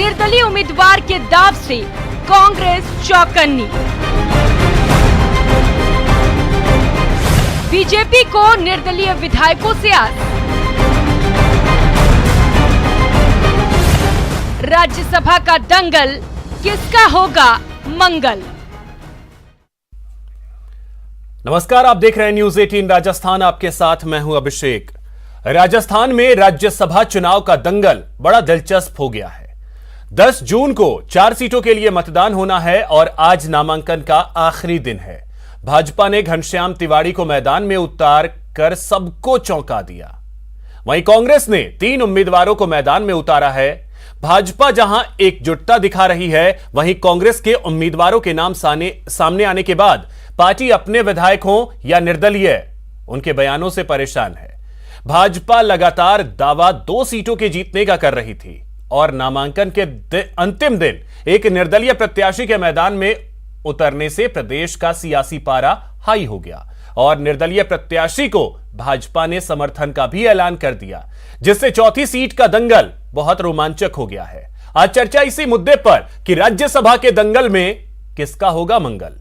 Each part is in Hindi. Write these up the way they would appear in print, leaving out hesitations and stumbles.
निर्दलीय उम्मीदवार के दाव से कांग्रेस चौकन्नी। बीजेपी को निर्दलीय विधायकों से आस। राज्यसभा का दंगल, किसका होगा मंगल। नमस्कार, आप देख रहे हैं न्यूज 18 राजस्थान। आपके साथ मैं हूं अभिषेक। राजस्थान में राज्यसभा चुनाव का दंगल बड़ा दिलचस्प हो गया है। 10 जून को 4 सीटों के लिए मतदान होना है और आज नामांकन का आखिरी दिन है। भाजपा ने घनश्याम तिवाड़ी को मैदान में उतार कर सबको चौंका दिया। वहीं कांग्रेस ने 3 उम्मीदवारों को मैदान में उतारा है। भाजपा जहां एकजुटता दिखा रही है, वहीं कांग्रेस के उम्मीदवारों के नाम सामने आने के बाद पार्टी अपने विधायक हों या निर्दलीय, उनके बयानों से परेशान है। भाजपा लगातार दावा 2 सीटों के जीतने का कर रही थी और नामांकन के अंतिम दिन एक निर्दलीय प्रत्याशी के मैदान में उतरने से प्रदेश का सियासी पारा हाई हो गया और निर्दलीय प्रत्याशी को भाजपा ने समर्थन का भी ऐलान कर दिया, जिससे चौथी सीट का दंगल बहुत रोमांचक हो गया है। आज चर्चा इसी मुद्दे पर कि राज्यसभा के दंगल में किसका होगा मंगल।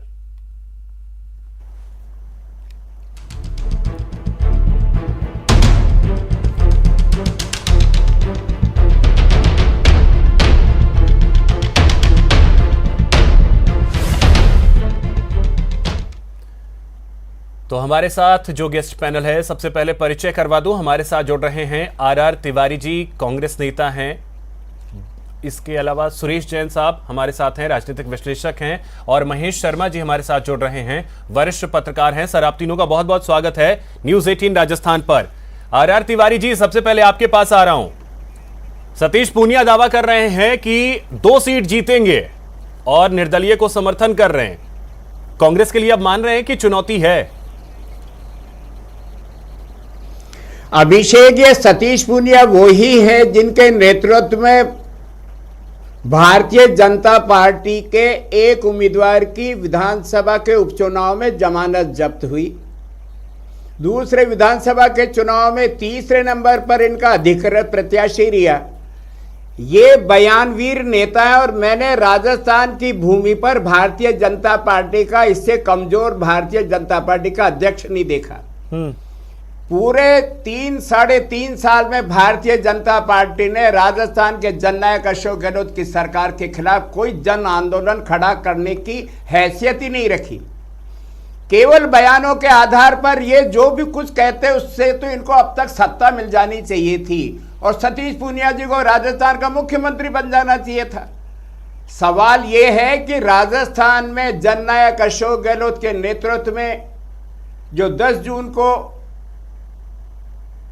तो हमारे साथ जो गेस्ट पैनल है, सबसे पहले परिचय करवा दूं। हमारे साथ जुड़ रहे हैं आर तिवारी जी, कांग्रेस नेता हैं। इसके अलावा सुरेश जैन साहब हमारे साथ हैं, राजनीतिक विश्लेषक हैं। और महेश शर्मा जी हमारे साथ जुड़ रहे हैं, वरिष्ठ पत्रकार हैं। सर, आप तीनों का बहुत बहुत स्वागत है न्यूज 18 राजस्थान पर। आर तिवारी जी, सबसे पहले आपके पास आ रहा हूं। सतीश पूनिया दावा कर रहे हैं कि 2 सीट जीतेंगे और निर्दलीय को समर्थन कर रहे हैं। कांग्रेस के लिए अब मान रहे हैं कि चुनौती है। अभिषेक, ये सतीश पूनिया वो ही है जिनके नेतृत्व में भारतीय जनता पार्टी के एक उम्मीदवार की विधानसभा के उपचुनाव में जमानत जब्त हुई। दूसरे विधानसभा के चुनाव में तीसरे नंबर पर इनका अधिकृत प्रत्याशी रहा। ये बयानवीर नेता है और मैंने राजस्थान की भूमि पर भारतीय जनता पार्टी का इससे कमजोर भारतीय जनता पार्टी का अध्यक्ष नहीं देखा। पूरे 3-3.5 साल में भारतीय जनता पार्टी ने राजस्थान के जननायक अशोक गहलोत की सरकार के खिलाफ कोई जन आंदोलन खड़ा करने की हैसियत ही नहीं रखी। केवल बयानों के आधार पर ये जो भी कुछ कहते उससे तो इनको अब तक सत्ता मिल जानी चाहिए थी और सतीश पूनिया जी को राजस्थान का मुख्यमंत्री बन जाना चाहिए था। सवाल ये है कि राजस्थान में जननायक अशोक गहलोत के नेतृत्व में जो 10 जून को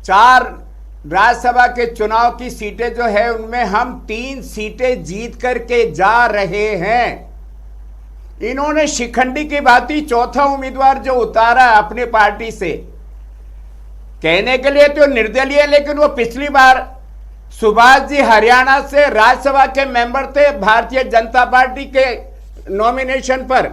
4 राज्यसभा के चुनाव की सीटें जो है उनमें हम 3 सीटें जीत करके जा रहे हैं। इन्होंने शिखंडी की भांति चौथा उम्मीदवार जो उतारा अपनी पार्टी से, कहने के लिए तो निर्दलीय, लेकिन वो पिछली बार सुभाष जी हरियाणा से राज्यसभा के मेंबर थे भारतीय जनता पार्टी के नॉमिनेशन पर।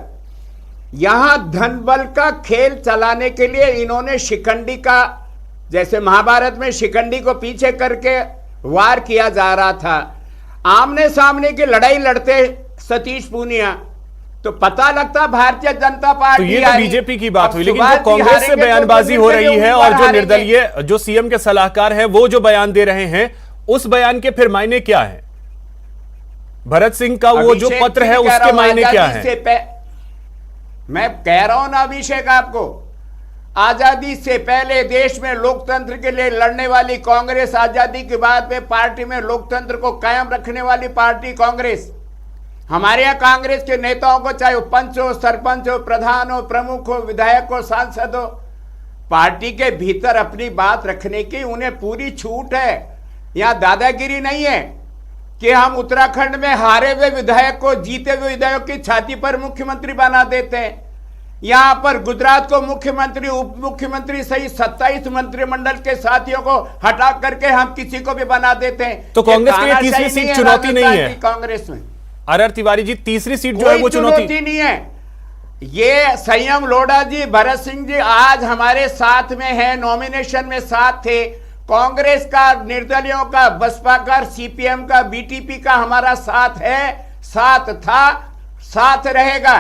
यहां धनबल का खेल चलाने के लिए इन्होंने शिखंडी का, जैसे महाभारत में शिखंडी को पीछे करके वार किया जा रहा था, आमने सामने की लड़ाई लड़ते सतीश पूनिया तो पता लगता भारतीय जनता पार्टी। तो ये तो बीजेपी की बात हुई, लेकिन जो कांग्रेस से बयानबाजी हो रही है और जो निर्दलीय, जो सीएम के सलाहकार हैं, वो जो बयान दे रहे हैं, उस बयान के फिर मायने क्या है? भरत सिंह का वो जो पत्र है उसके मायने क्या है? मैं कह रहा हूं ना अभिषेक आपको, आजादी से पहले देश में लोकतंत्र के लिए लड़ने वाली कांग्रेस, आजादी के बाद में पार्टी में लोकतंत्र को कायम रखने वाली पार्टी कांग्रेस। हमारे यहाँ कांग्रेस के नेताओं को, चाहे वो पंच हो, सरपंच हो, प्रधान हो, प्रमुख हो, विधायक हो, सांसद हो, पार्टी के भीतर अपनी बात रखने की उन्हें पूरी छूट है। यहाँ दादागिरी नहीं है कि हम उत्तराखंड में हारे हुए विधायक को जीते हुए विधायक की छाती पर मुख्यमंत्री बना देते हैं। यहां पर गुजरात को मुख्यमंत्री, उप मुख्यमंत्री सहित 27 मंत्रिमंडल के साथियों को हटा करके हम किसी को भी बना देते हैं। तो कांग्रेस के लिए तीसरी सीट चुनौती नहीं है कांग्रेस में। आर तिवारी जी, तीसरी सीट जो है वो चुनौती नहीं है। ये संयम लोढ़ा जी, भरत सिंह जी आज हमारे साथ में हैं, नॉमिनेशन में साथ थे। कांग्रेस का, निर्दलियों का, बसपा का, सीपीएम का, बीटीपी का हमारा साथ है, साथ था, साथ रहेगा।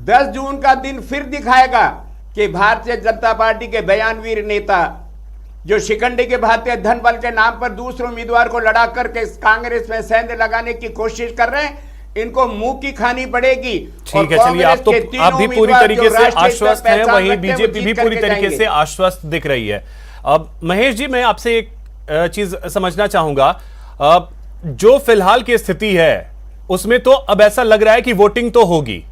10 जून का दिन फिर दिखाएगा कि भारतीय जनता पार्टी के बयानवीर नेता जो शिकंडी के भारतीय धन बल के नाम पर दूसरे उम्मीदवार को लड़ा करके कांग्रेस में सेंध लगाने की कोशिश कर रहे हैं, इनको मुंह की खानी पड़ेगी। ठीक है, चलिए आप भी पूरी तरीके से आश्वस्त हैं, वहीं बीजेपी भी पूरी तरीके से आश्वस्त दिख रही है। अब महेश जी, मैं आपसे एक चीज समझना चाहूंगा, जो फिलहाल की स्थिति है उसमें तो अब ऐसा लग रहा है कि वोटिंग तो होगी,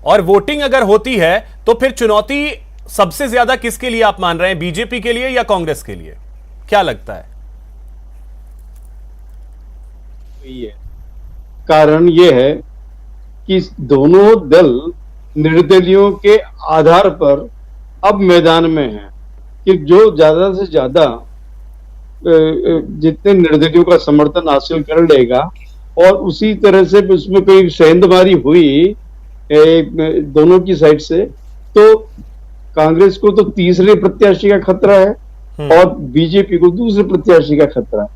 और वोटिंग अगर होती है तो फिर चुनौती सबसे ज्यादा किसके लिए आप मान रहे हैं, बीजेपी के लिए या कांग्रेस के लिए, क्या लगता है? कारण यह है कि दोनों दल निर्दलियों के आधार पर अब मैदान में हैं कि जो ज्यादा से ज्यादा जितने निर्दलियों का समर्थन हासिल कर लेगा, और उसी तरह से उसमें कोई सेंधमारी हुई दोनों की साइड से, तो कांग्रेस को तो तीसरे प्रत्याशी का खतरा है और बीजेपी को दूसरे प्रत्याशी का खतरा है।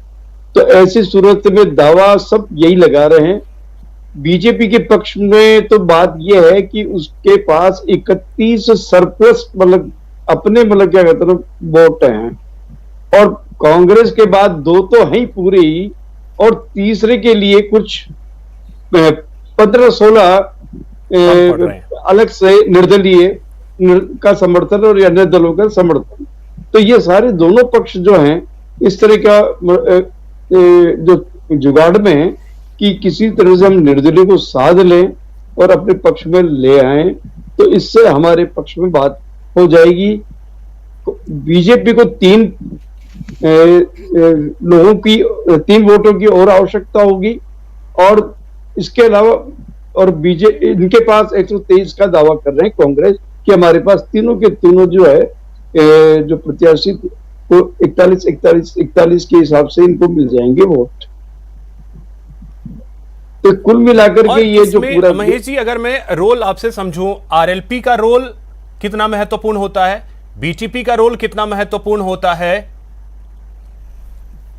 तो ऐसी सूरत में दावा सब यही लगा रहे हैं। बीजेपी के पक्ष में तो बात यह है कि उसके पास 31 सरप्लस अपने क्या कहते हैं वोट हैं, और कांग्रेस के बाद 2 तो हैं पूरी, और तीसरे के लिए कुछ 15-16 अलग से निर्दलीय का समर्थन और अन्य दलों का समर्थन। तो ये सारे दोनों पक्ष जो हैं इस तरह का जो जुगाड़ में है कि किसी तरह से हम निर्दलीय को साध लें और अपने पक्ष में ले आए, तो इससे हमारे पक्ष में बात हो जाएगी। बीजेपी को 3 लोगों की 3 वोटों की और आवश्यकता होगी, और इसके अलावा और बीजेपी इनके पास 123 का दावा कर रहे हैं कांग्रेस कि हमारे पास तीनों के तीनों जो है जो प्रत्याशी को 41 के हिसाब से इनको मिल जाएंगे वोट। तो कुल मिलाकर के ये जो पूरा, महेश जी अगर मैं रोल आपसे समझूं, आरएलपी का रोल कितना महत्वपूर्ण होता है, बीटीपी का रोल कितना महत्वपूर्ण होता है?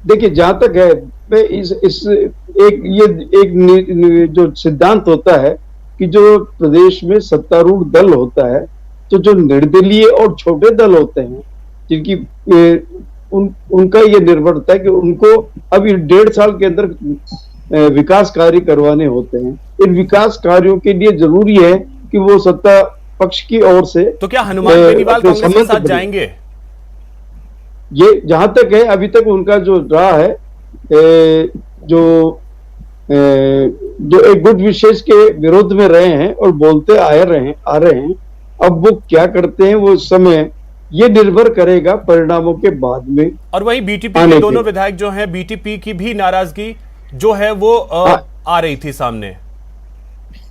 देखिए जहां तक है एक जो सिद्धांत होता है कि जो प्रदेश में सत्तारूढ़ दल होता है, तो जो निर्दलीय और छोटे दल होते हैं जिनकी उनका ये निर्भर होता है कि उनको अभी 1.5 साल के अंदर विकास कार्य करवाने होते हैं। इन विकास कार्यों के लिए जरूरी है कि वो सत्ता पक्ष की ओर से, तो क्या हनुमान बेनीवाल कांग्रेस के साथ जाएंगे? ये जहां तक है अभी तक उनका जो रहा है जो एक गुट विशेष के विरोध में रहे हैं और बोलते आ रहे हैं। अब वो क्या करते हैं वो समय ये निर्भर करेगा परिणामों के बाद में। और वहीं बीटीपी के दोनों विधायक जो हैं, बीटीपी की भी नाराजगी जो है वो आ रही थी सामने।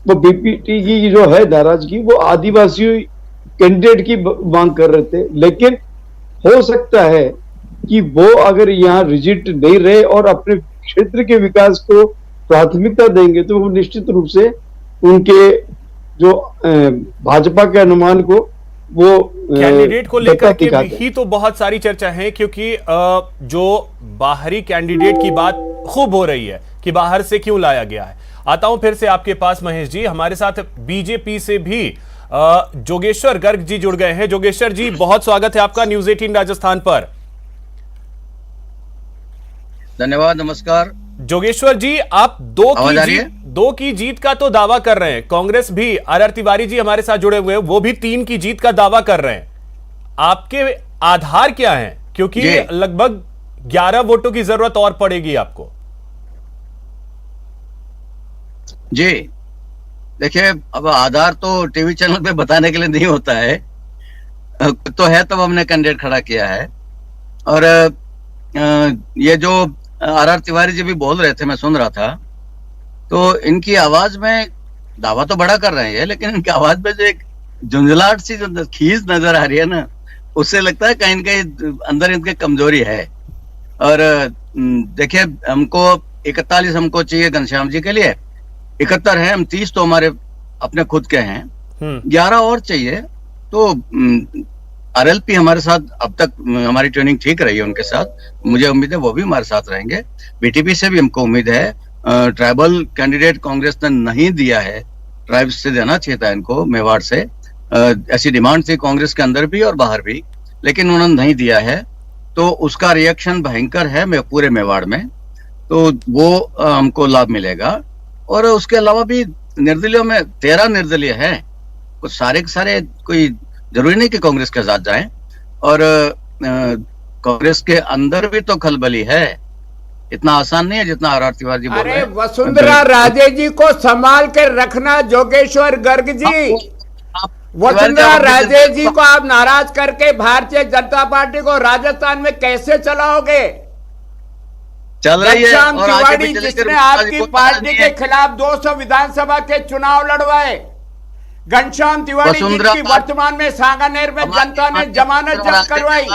वो बीपीटी की जो है नाराजगी वो आदिवासी कैंडिडेट की मांग कर रहे थे, लेकिन हो सकता है कि वो अगर यहाँ रिजिड नहीं रहे और अपने क्षेत्र के विकास को प्राथमिकता देंगे, तो वो निश्चित रूप से उनके जो भाजपा के अनुमान को वो कैंडिडेट को लेकर के ही तो बहुत सारी चर्चा है, क्योंकि जो बाहरी कैंडिडेट की बात खूब हो रही है कि बाहर से क्यों लाया गया है। आता हूं फिर से आपके पास महेश जी, हमारे साथ बीजेपी से भी जोगेश्वर गर्ग जी जुड़ गए हैं। जोगेश्वर जी बहुत स्वागत है आपका न्यूज 18 राजस्थान पर। धन्यवाद, नमस्कार। जोगेश्वर जी, आप दो की जीत का तो दावा कर रहे हैं, कांग्रेस भी, आर तिवारी जी हमारे साथ जुड़े हुए हैं, वो भी 3 की जीत का दावा कर रहे हैं। आपके आधार क्या हैं? क्योंकि लगभग 11 वोटों की जरूरत और पड़ेगी आपको। जी देखिए, अब आधार तो टीवी चैनल पे बताने के लिए नहीं होता है, तो है तब हमने कैंडिडेट खड़ा किया है। और ये जो आर तिवारी जी भी बोल रहे थे, मैं सुन रहा था, तो इनकी आवाज में दावा तो बड़ा कर रहे हैं, लेकिन इनकी आवाज में जो एक झुंझलाहट सी जो खींच नजर आ रही है ना, उससे लगता है कहीं न कहीं अंदर इनके कमजोरी है। और देखिए, हमको 41 हमको चाहिए घनश्याम जी के लिए, 71 है, हम 30 तो हमारे अपने खुद के हैं, 11 और चाहिए। तो आरएलपी हमारे साथ अब तक हमारी ट्रेनिंग ठीक रही है उनके साथ, मुझे उम्मीद है वो भी हमारे साथ रहेंगे। बीटीपी से भी हमको उम्मीद है, ट्राइबल कैंडिडेट कांग्रेस ने नहीं दिया है, ट्राइब्स से देना चाहिए था इनको, मेवाड़ से। ऐसी डिमांड थी कांग्रेस के अंदर भी और बाहर भी, लेकिन उन्होंने नहीं दिया है, तो उसका रिएक्शन भयंकर है पूरे मेवाड़ में, तो वो हमको लाभ मिलेगा। और उसके अलावा भी निर्दलीयों में 13 निर्दलीय है, कुछ सारे के सारे, कोई जरूरी नहीं कि कांग्रेस के साथ जाएं, और कांग्रेस के अंदर भी तो खलबली है, इतना आसान नहीं है जितना आर तिवारी जी बोल रहे हैं। अरे वसुंधरा राजे जी को संभाल के रखना जोगेश्वर गर्ग जी। वसुंधरा राजे जी को आप नाराज करके भारतीय जनता पार्टी को राजस्थान में कैसे चलाओगे? चल रही है, घनश्याम और आगे तिवारी भी चलेगी। जिसने आपकी पार्टी के खिलाफ 200 विधानसभा के चुनाव लड़वाए, घनश्याम तिवारी जिनकी वर्तमान में सांगानेर में जनता ने जमानत जब्त करवाई,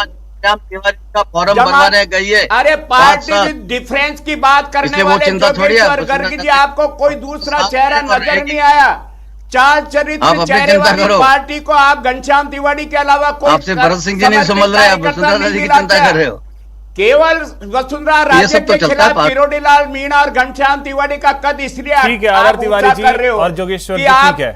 तिवारी का फॉर्म भरवाने गई है। अरे पार्टी डिफरेंस की बात करने वाले जोगेश्वर गर्ग जी, आपको कोई दूसरा चेहरा नजर नहीं आया? चार चरित्र चेहरे वाली पार्टी को आप घनश्याम तिवारी के अलावा कोई, आपसे भरत सिंह जी नहीं संभल रहे, आप वसुंधरा जी की चिंता कर रहे हो। केवल वसुंधरा राजे के खिलाफ किरोड़ीलाल मीणा और घनश्याम तिवारी का कद इसलिए आप तिवारी जी कर रहे हो और जोगेश्वर जी, ठीक है,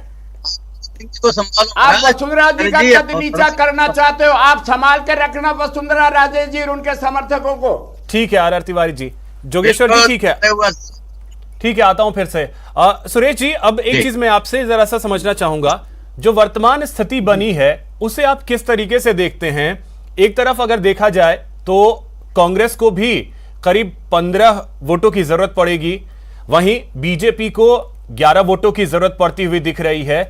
आप वसुंधरा जी का कद नीचा करना चाहते हो। आप संभाल के रखना वसुंधरा राजे जी और उनके समर्थकों को। ठीक है आर तिवारी जी, जोगेश्वर जी, ठीक है, ठीक है, आता हूं फिर से। सुरेश जी, अब एक चीज मैं आपसे जरा सा समझना चाहूंगा, जो वर्तमान स्थिति बनी है उसे आप किस तरीके से देखते हैं? एक तरफ अगर देखा जाए तो कांग्रेस को भी करीब 15 वोटों की जरूरत पड़ेगी, वहीं बीजेपी को 11 वोटों की जरूरत पड़ती हुई दिख रही है।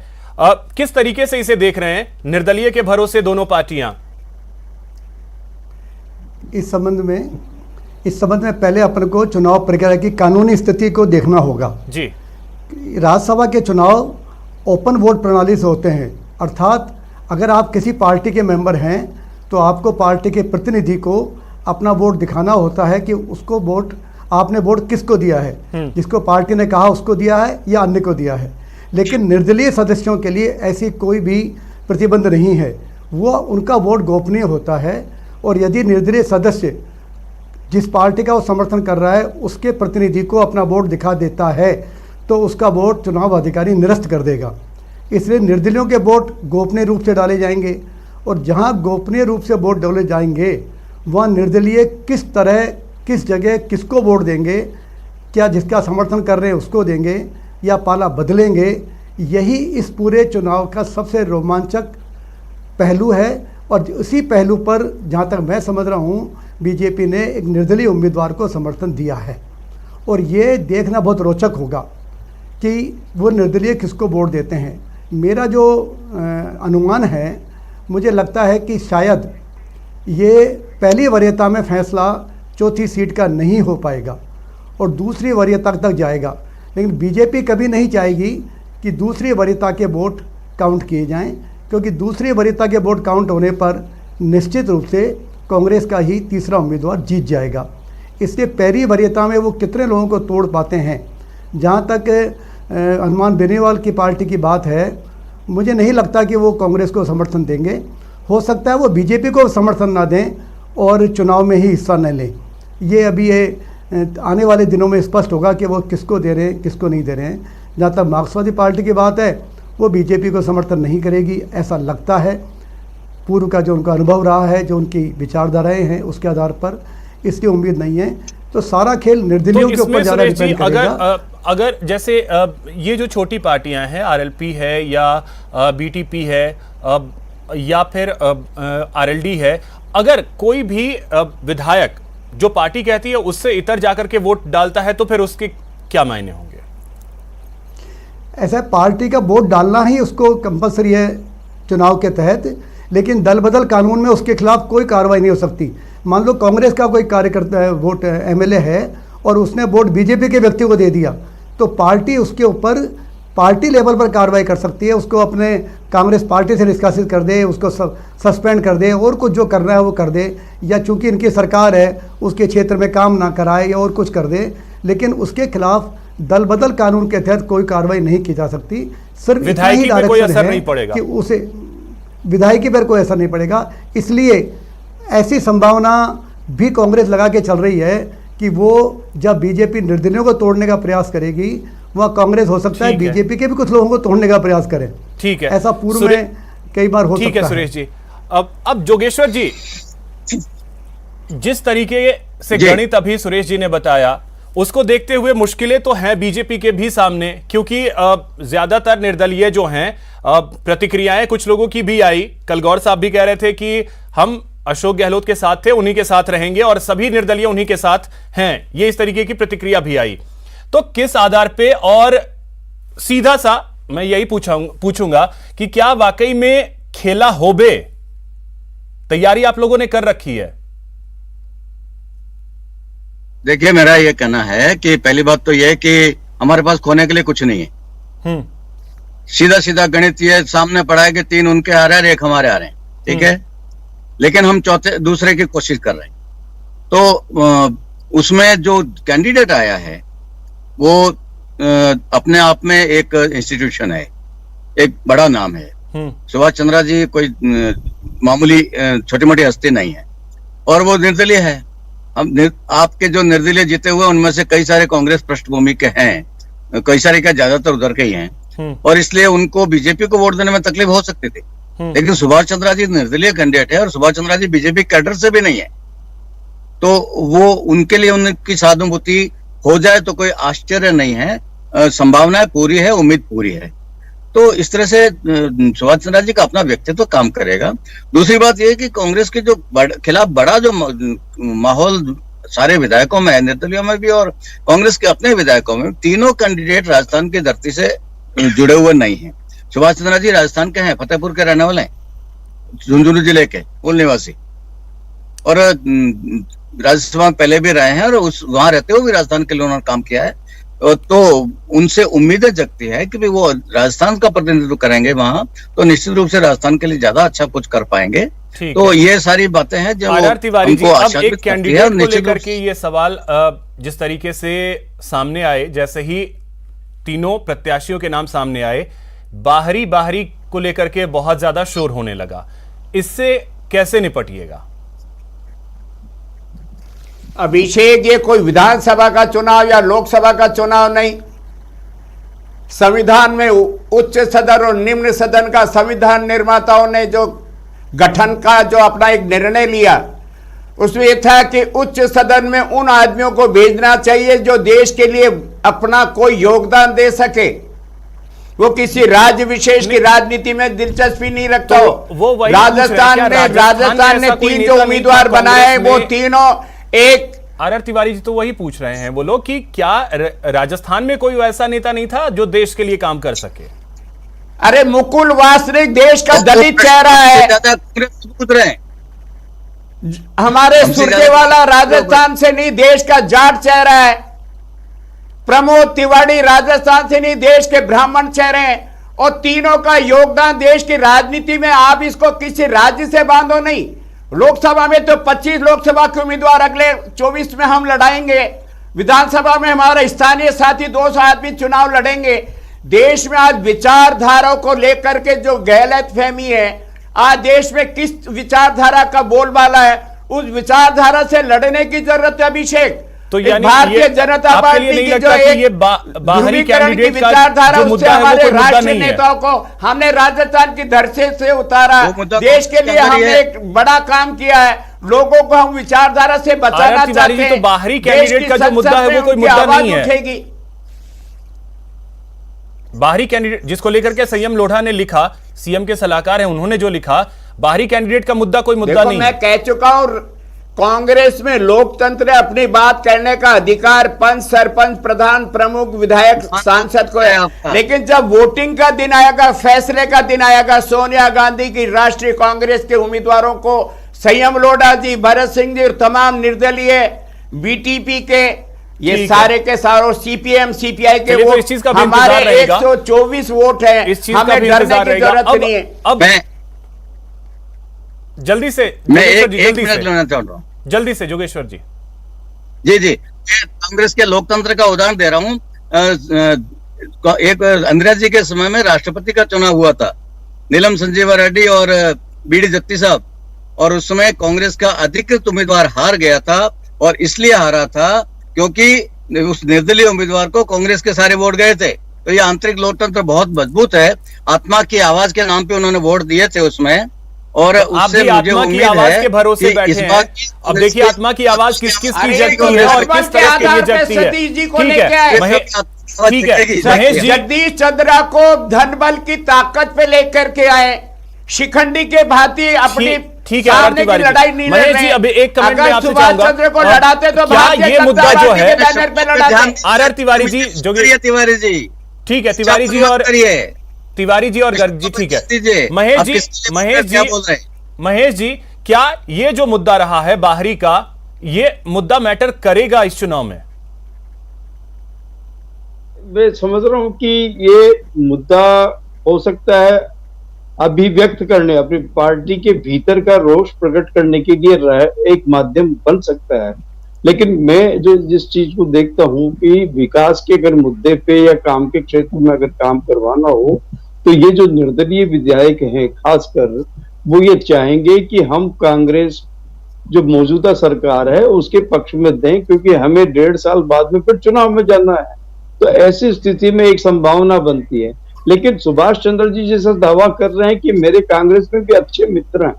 किस तरीके से इसे देख रहे हैं, निर्दलीय के भरोसे दोनों पार्टियां? इस संबंध में पहले अपन को चुनाव प्रक्रिया की कानूनी स्थिति को देखना होगा जी। राज्यसभा के चुनाव ओपन वोट प्रणाली से होते हैं, अर्थात अगर आप किसी पार्टी के मेंबर हैं तो आपको पार्टी के प्रतिनिधि को अपना वोट दिखाना होता है कि उसको वोट, आपने वोट किसको दिया है, जिसको पार्टी ने कहा उसको दिया है या अन्य को दिया है। लेकिन निर्दलीय सदस्यों के लिए ऐसी कोई भी प्रतिबंध नहीं है, वो उनका वोट गोपनीय होता है, और यदि निर्दलीय सदस्य जिस पार्टी का वो समर्थन कर रहा है उसके प्रतिनिधि को अपना वोट दिखा देता है तो उसका वोट चुनाव अधिकारी निरस्त कर देगा। इसलिए निर्दलीयों के वोट गोपनीय रूप से डाले जाएंगे, और जहां गोपनीय रूप से वोट डाले जाएंगे वह निर्दलीय किस तरह, किस जगह, किसको वोट देंगे, क्या जिसका समर्थन कर रहे हैं उसको देंगे या पाला बदलेंगे, यही इस पूरे चुनाव का सबसे रोमांचक पहलू है। और इसी पहलू पर जहाँ तक मैं समझ रहा हूँ बीजेपी ने एक निर्दलीय उम्मीदवार को समर्थन दिया है, और ये देखना बहुत रोचक होगा कि वो निर्दलीय किसको वोट देते हैं। मेरा जो अनुमान है, मुझे लगता है कि शायद ये पहली वरीयता में फैसला चौथी सीट का नहीं हो पाएगा और दूसरी वरीयता तक जाएगा, लेकिन बीजेपी कभी नहीं चाहेगी कि दूसरी वरीयता के वोट काउंट किए जाएं, क्योंकि दूसरी वरीयता के वोट काउंट होने पर निश्चित रूप से कांग्रेस का ही तीसरा उम्मीदवार जीत जाएगा। इसलिए पहली वरीयता में वो कितने लोगों को तोड़ पाते हैं। जहाँ तक हनुमान बेनीवाल की पार्टी की बात है, मुझे नहीं लगता कि वो कांग्रेस को समर्थन देंगे। हो सकता है वो बीजेपी को समर्थन ना दें और चुनाव में ही हिस्सा न लें। ये अभी आने वाले दिनों में स्पष्ट होगा कि वो किसको दे रहे हैं, किसको नहीं दे रहे हैं। जहाँ तक मार्क्सवादी पार्टी की बात है, वो बीजेपी को समर्थन नहीं करेगी, ऐसा लगता है। पूर्व का जो उनका अनुभव रहा है, जो उनकी विचारधाराएं हैं, उसके आधार पर इसकी उम्मीद नहीं है। तो सारा खेल निर्दलीयों के ऊपर ज़्यादा डिपेंड करेगा। अगर जैसे ये जो छोटी पार्टियां हैं, आरएलपी है या बीटीपी है या फिर आरएलडी है, अगर कोई भी विधायक जो पार्टी कहती है उससे इतर जाकर के वोट डालता है तो फिर उसके क्या मायने होंगे? ऐसा पार्टी का वोट डालना ही उसको कंपलसरी है चुनाव के तहत, लेकिन दल बदल कानून में उसके खिलाफ कोई कार्रवाई नहीं हो सकती। मान लो कांग्रेस का कोई कार्यकर्ता है, वोट एमएलए है और उसने वोट बीजेपी के व्यक्ति को दे दिया, तो पार्टी उसके ऊपर पार्टी लेवल पर कार्रवाई कर सकती है। उसको अपने कांग्रेस पार्टी से निष्कासित कर दे, उसको सस्पेंड कर दे, और कुछ जो करना है वो कर दे, या चूंकि इनकी सरकार है उसके क्षेत्र में काम ना कराए या और कुछ कर दे, लेकिन उसके खिलाफ दल बदल कानून के तहत कोई कार्रवाई नहीं की जा सकती। सिर्फ विधायकी पे कोई असर नहीं पड़ेगा कि उसे विधायकी पर कोई असर नहीं पड़ेगा। इसलिए ऐसी संभावना भी कांग्रेस लगा के चल रही है कि वो जब बीजेपी निर्दलीयों को तोड़ने का प्रयास करेगी, वहाँ कांग्रेस हो सकता है बीजेपी के भी कुछ लोगों को तोड़ने का प्रयास करे। ठीक है, ऐसा पूर्व में कई बार हो सकता है। ठीक है सुरेश जी। अब जोगेश्वर जी, जिस तरीके से गणित अभी सुरेश जी ने बताया, उसको देखते हुए मुश्किलें तो हैं बीजेपी के भी सामने, क्योंकि ज्यादातर निर्दलीय जो हैं, प्रतिक्रियाएं कुछ लोगों की भी आई। कल गौर साहब भी कह रहे थे कि हम अशोक गहलोत के साथ थे, उन्हीं के साथ रहेंगे और सभी निर्दलीय उन्हीं के साथ हैं, ये इस तरीके की प्रतिक्रिया भी आई। तो किस आधार पे, और सीधा सा मैं यही पूछूंगा कि क्या वाकई में खेला होबे तैयारी आप लोगों ने कर रखी है? देखिए, मेरा ये कहना है कि पहली बात तो यह है कि हमारे पास खोने के लिए कुछ नहीं है। सीधा सीधा गणित ये सामने पड़ा है कि 3 उनके आ रहे हैं, 1 हमारे आ रहे हैं, ठीक है। लेकिन हम दूसरे की कोशिश कर रहे हैं। तो उसमें जो कैंडिडेट आया है वो अपने आप में एक इंस्टीट्यूशन है, एक बड़ा नाम है। सुभाष चंद्रा जी कोई मामूली छोटी मोटी हस्ती नहीं है, और वो निर्दलीय है। आपके जो निर्दलीय जीते हुए उनमें से कई सारे कांग्रेस पृष्ठभूमि के हैं, कई सारे क्या ज्यादातर उधर के ही हैं, और इसलिए उनको बीजेपी को वोट देने में तकलीफ हो सकती थी। लेकिन सुभाष चंद्रा जी निर्दलीय कैंडिडेट है और सुभाष चंद्रा जी बीजेपी कैडर से भी नहीं है, तो वो उनके लिए उनकी सहानुभूति हो जाए तो कोई आश्चर्य नहीं है। संभावनाएं पूरी है, उम्मीद पूरी है। तो इस तरह से सुभाष चंद्रा जी का अपना व्यक्तित्व काम करेगा। दूसरी बात यह है कि कांग्रेस के जो खिलाफ बड़ा जो माहौल सारे विधायकों में है, निर्दलीयों में भी और कांग्रेस के अपने विधायकों में, तीनों कैंडिडेट राजस्थान की धरती से जुड़े हुए नहीं हैं। सुभाष चंद्रा जी राजस्थान के हैं, फतेहपुर के रहने वाले हैं, झुंझुनू जिले के मूल निवासी, और राज्यसभा में पहले भी रहे हैं और वहां रहते हुए भी राजस्थान के लिए उन्होंने काम किया है। तो उनसे उम्मीदें जगती है कि वो राजस्थान का प्रतिनिधित्व करेंगे वहां, तो निश्चित रूप से राजस्थान के लिए ज्यादा अच्छा कुछ कर पाएंगे। तो ये सारी बातें हैं जो तिवारी जी, अब एक कैंडिडेट को लेकर के ये सवाल जिस तरीके से सामने आए, जैसे ही तीनों प्रत्याशियों के नाम सामने आए, बाहरी को लेकर के बहुत ज्यादा शोर होने लगा। इससे कैसे निपटिएगा? अभिषेक, ये कोई विधानसभा का चुनाव या लोकसभा का चुनाव नहीं। संविधान में उच्च सदन और निम्न सदन का संविधान निर्माताओं ने जो गठन का जो अपना एक निर्णय लिया, उसमें यह था कि उच्च सदन में उन आदमियों को भेजना चाहिए जो देश के लिए अपना कोई योगदान दे सके। वो किसी राज्य विशेष की राजनीति में दिलचस्पी नहीं रखता हो। वो राजस्थान ने 3 जो उम्मीदवार बनाए, वो तीनों एक आर तिवारी जी तो वही पूछ रहे हैं वो लोग कि क्या राजस्थान में कोई ऐसा नेता नहीं था जो देश के लिए काम कर सके? अरे मुकुल वासनिक देश का दलित चेहरा है, हमारे सुरजेवाला राजस्थान से नहीं, देश का जाट चेहरा है। प्रमोद तिवारी राजस्थान से नहीं, देश के ब्राह्मण चेहरे हैं, और तीनों का योगदान देश की राजनीति में। आप इसको किसी राज्य से बांधो नहीं। लोकसभा में तो 25 लोकसभा के उम्मीदवार अगले 24 में हम लड़ाएंगे। विधानसभा में हमारा स्थानीय साथी 200 आदमी चुनाव लड़ेंगे। देश में आज विचारधाराओं को लेकर के जो गलतफहमी है, आज देश में किस विचारधारा का बोलबाला है, उस विचारधारा से लड़ने की जरूरत है। अभिषेक, तो यानी भारतीय जनता पार्टी की जो एक बाहरी कैंडिडेट का विचारधारा, जो मुद्दा उससे है वो हमारे कोई मुद्दा राष्ट्रीय नहीं है। नेताओं को हमने राजस्थान की धरती से उतारा। देश के लिए हमने एक बड़ा काम किया है। लोगों को हम विचारधारा से बचाना चाहते हैं। तो बाहरी कैंडिडेट का जो मुद्दा है वो कोई मुद्दा नहीं है। बाहरी कैंडिडेट जिसको लेकर के संयम लोढ़ा ने लिखा, सीएम के सलाहकार हैं, उन्होंने जो लिखा, बाहरी कैंडिडेट का मुद्दा कोई मुद्दा नहीं। मैं कह चुका हूं, कांग्रेस में लोकतंत्र है, अपनी बात करने का अधिकार पंच, सरपंच, प्रधान, प्रमुख, विधायक, सांसद को है। लेकिन जब वोटिंग का दिन आएगा, फैसले का दिन आएगा, सोनिया गांधी की राष्ट्रीय कांग्रेस के उम्मीदवारों को, संयम लोढ़ा जी, भरत सिंह जी और तमाम निर्दलीय बीटीपी के, ये सारे के सारे सीपीएम सीपीआई के तो वोट, इस चीज का भी हमारे इंतजार रहेगा। 124 वोट है, हमें डरने की जरूरत नहीं है। अब जल्दी से मैं एक मिनट लेना चाह रहा हूँ, जल्दी से जोगेश्वर जी। जी कांग्रेस के लोकतंत्र का उदाहरण दे रहा हूँ। एक इंदिरा जी के समय में राष्ट्रपति का चुनाव हुआ था, नीलम संजीवा रेड्डी और बीडी जत्ती साहब, और उस समय कांग्रेस का अधिकृत उम्मीदवार हार गया था, और इसलिए हारा था क्योंकि उस निर्दलीय उम्मीदवार को कांग्रेस के सारे वोट गए थे। तो ये आंतरिक लोकतंत्र बहुत मजबूत है। आत्मा की आवाज के नाम पे उन्होंने वोट दिए थे उसमें, और उससे मुझे उम्मीद है के भरोसे कि बैठे इस हैं। बार अब देखिए आत्मा की आवाज किस किस की जगती है और किस तरह के लिए जगती है। ठीक है महेश जी, जगदीश चंद्रा को धनबल की ताकत पे लेकर के आए, शिखंडी के भांति अपनी ठीक है सामने की लड़ाई नहीं लड़ महेश रहे। जी, अभी एक कमेंट में अगर आपसे सुभाष चाहूंगा, चंद्र को लड़ाते तो क्या भारतीय ये जनता मुद्दा जो पार्टी है के बैनर पे लड़ाते। आर तिवारी जी, जो तिवारी जी, ठीक है तिवारी जी और तिवारी जी और गर्ग जी, ठीक है महेश जी, क्या ये जो मुद्दा रहा है बाहरी का, ये मुद्दा मैटर करेगा इस चुनाव में? मैं समझ रहा हूं कि ये मुद्दा हो सकता है अभिव्यक्त करने, अपनी पार्टी के भीतर का रोष प्रकट करने के लिए एक माध्यम बन सकता है। लेकिन मैं जो जिस चीज को देखता हूं कि विकास के अगर मुद्दे पे या काम के क्षेत्र में अगर काम करवाना हो, तो ये जो निर्दलीय विधायक हैं खासकर, वो ये चाहेंगे कि हम कांग्रेस जो मौजूदा सरकार है उसके पक्ष में दें, क्योंकि हमें 1.5 साल बाद में फिर चुनाव में जाना है। तो ऐसी स्थिति में एक संभावना बनती है। लेकिन सुभाष चंद्र जी जैसा दावा कर रहे हैं कि मेरे कांग्रेस में भी अच्छे मित्र हैं,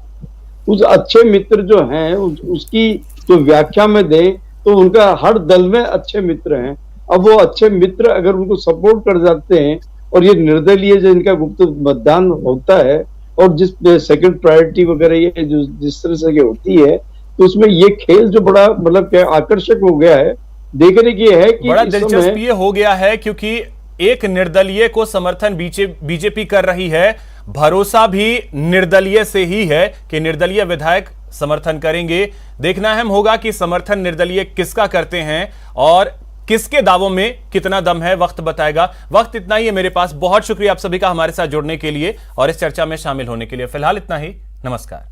उस अच्छे मित्र जो हैं उसकी जो व्याख्या में दें तो उनका हर दल में अच्छे मित्र हैं। अब वो अच्छे मित्र अगर उनको सपोर्ट कर जाते हैं, और ये निर्दलीय जो इनका गुप्त मतदान होता है और जिस सेकंड प्रायोरिटी वगैरह ये जो जिस तरह से होती है, तो उसमें ये खेल जो बड़ा मतलब क्या आकर्षक हो गया है, देखने की है कि बड़ा दिलचस्प ये हो गया है क्योंकि एक निर्दलीय को समर्थन बीजेपी कर रही है, भरोसा भी निर्दलीय से ही है कि निर्दलीय विधायक समर्थन करेंगे। देखना अहम होगा कि समर्थन निर्दलीय किसका करते हैं और किसके दावों में कितना दम है, वक्त बताएगा। वक्त इतना ही है मेरे पास। बहुत शुक्रिया आप सभी का हमारे साथ जुड़ने के लिए और इस चर्चा में शामिल होने के लिए। फिलहाल इतना ही, नमस्कार।